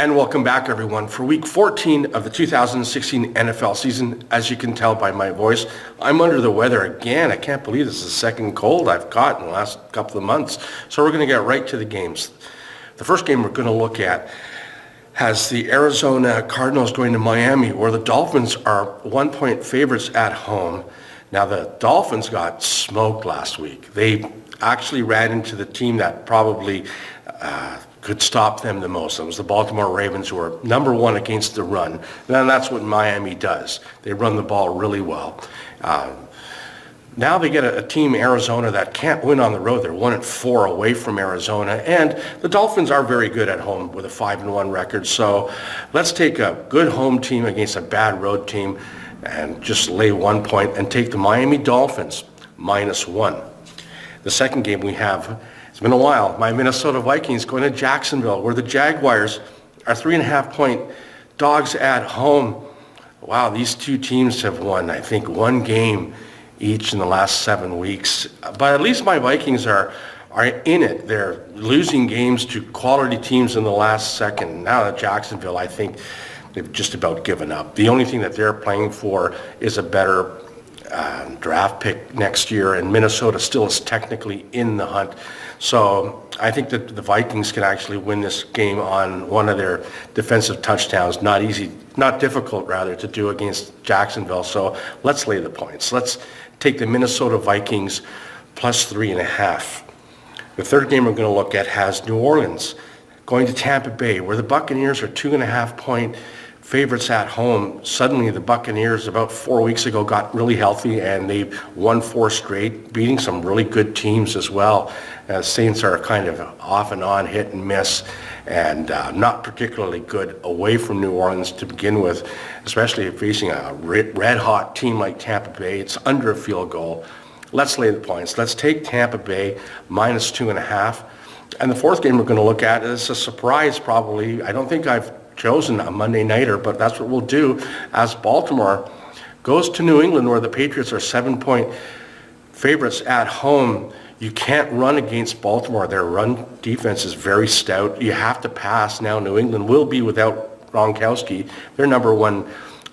And welcome back, everyone, for Week 14 of the 2016 NFL season. As you can tell by my voice, I'm under the weather again. I can't believe this is the second cold I've caught in the last couple of months. So we're going to get right to the games. The first game we're going to look at has the Arizona Cardinals going to Miami, where the Dolphins are 1-point favorites at home. Now, the Dolphins got smoked last week. They actually ran into the team that probably could stop them the most. It was the Baltimore Ravens, who were number one against the run. And that's what Miami does. They run the ball really well. Now they get a team, Arizona, that can't win on the road. They're 1-4 away from Arizona. And the Dolphins are very good at home with a 5-1 record. So let's take a good home team against a bad road team and just lay 1 point and take the Miami Dolphins -1. The second game we have, it's been a while, my Minnesota Vikings going to Jacksonville, where the Jaguars are 3.5-point dogs at home. Wow, these two teams have won, I think, one game each in the last 7 weeks. But at least my Vikings are in it. They're losing games to quality teams in the last second. Now at Jacksonville, I think they've just about given up. The only thing that they're playing for is a better draft pick next year, and Minnesota still is technically in the hunt. So I think that the Vikings can actually win this game on one of their defensive touchdowns. Not difficult rather, to do against Jacksonville. So let's lay the points. Let's take the Minnesota Vikings +3.5. The third game we're going to look at has New Orleans going to Tampa Bay, where the Buccaneers are 2.5-point favorites at home. Suddenly the Buccaneers about 4 weeks ago got really healthy, and they've won 4 straight, beating some really good teams as well. Saints are kind of off and on, hit and miss, and not particularly good away from New Orleans to begin with, especially facing a red-hot team like Tampa Bay. It's under a field goal. Let's lay the points. Let's take Tampa Bay -2.5. And the fourth game we're going to look at is a surprise, probably. I don't think I've chosen a Monday nighter, but that's what we'll do, as Baltimore goes to New England, where the Patriots are 7-point favorites at home. You can't run against Baltimore. Their run defense is very stout. You have to pass. Now New England will be without Gronkowski, their number one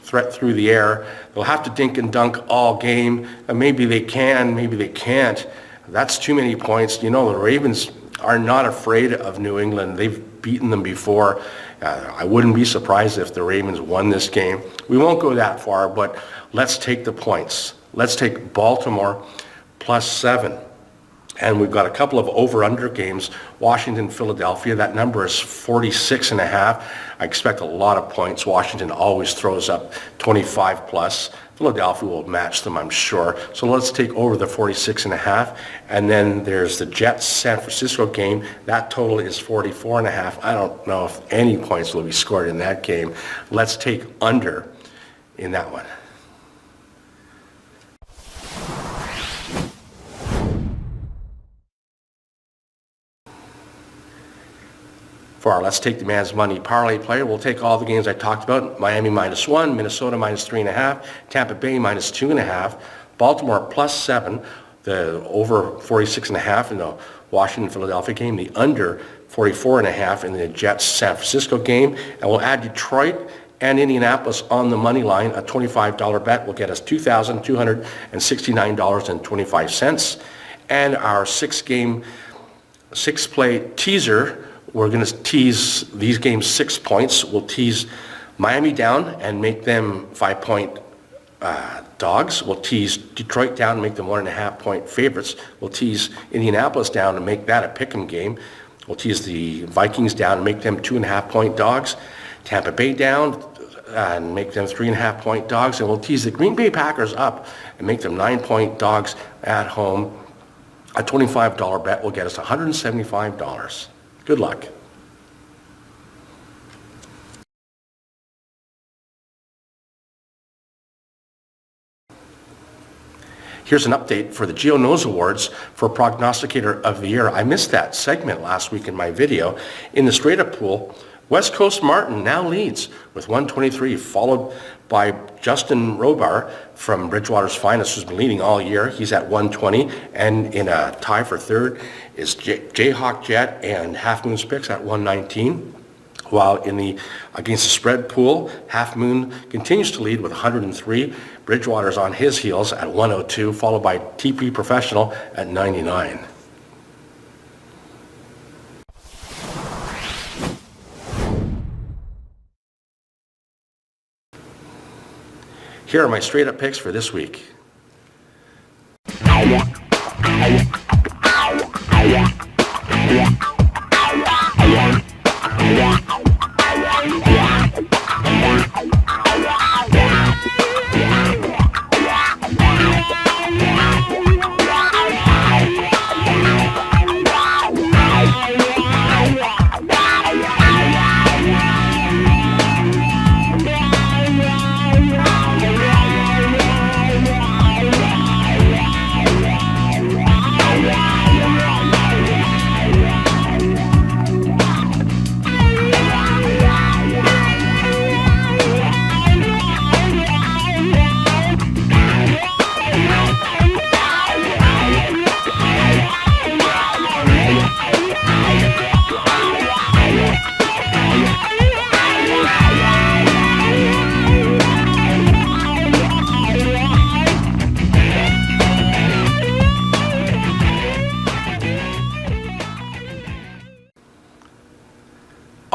threat through the air. They'll have to dink and dunk all game. Maybe they can, maybe they can't. That's too many points. You know, the Ravens are not afraid of New England. They've beaten them before. I wouldn't be surprised if the Ravens won this game. We won't go that far, but let's take the points. Let's take Baltimore +7. And we've got a couple of over-under games. Washington, Philadelphia, that number is 46.5. I expect a lot of points. Washington always throws up 25+. Philadelphia will match them, I'm sure. So let's take over the 46.5. And then there's the Jets-San Francisco game. That total is 44.5. I don't know if any points will be scored in that game. Let's take under in that one. For our Let's Take the Man's Money parlay player, we'll take all the games I talked about. Miami -1, Minnesota -3.5, Tampa Bay -2.5, Baltimore +7, the over 46.5 in the Washington-Philadelphia game, the under 44.5 in the Jets-San Francisco game, and we'll add Detroit and Indianapolis on the money line. A $25 bet will get us $2,269.25. And our 6-play teaser, we're going to tease these games 6 points. We'll tease Miami down and make them 5-point dogs. We'll tease Detroit down and make them 1.5-point favorites. We'll tease Indianapolis down and make that a pick'em game. We'll tease the Vikings down and make them 2.5-point dogs. Tampa Bay down and make them 3.5-point dogs. And we'll tease the Green Bay Packers up and make them 9-point dogs at home. A $25 bet will get us $175. Good luck. Here's an update for the gioknows Awards for Prognosticator of the Year. I missed that segment last week in my video. In the straight-up pool, West Coast Martin now leads with 123, followed by Justin Robar from Bridgewater's Finest, who's been leading all year. He's at 120, and in a tie for third is Jayhawk Jet and Half Moon's Picks at 119. while against the spread pool, Half Moon continues to lead with 103. Bridgewater's on his heels at 102, followed by TP Professional at 99. Here are my straight-up picks for this week.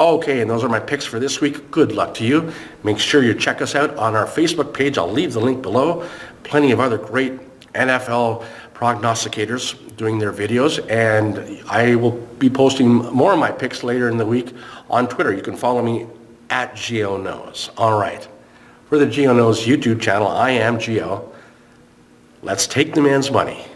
Okay, and those are my picks for this week. Good luck to you. Make sure you check us out on our Facebook page. I'll leave the link below. Plenty of other great NFL prognosticators doing their videos, and I will be posting more of my picks later in the week on Twitter. You can follow me at gioknows. All right. For the gioknows YouTube channel, I am Gio. Let's take the man's money.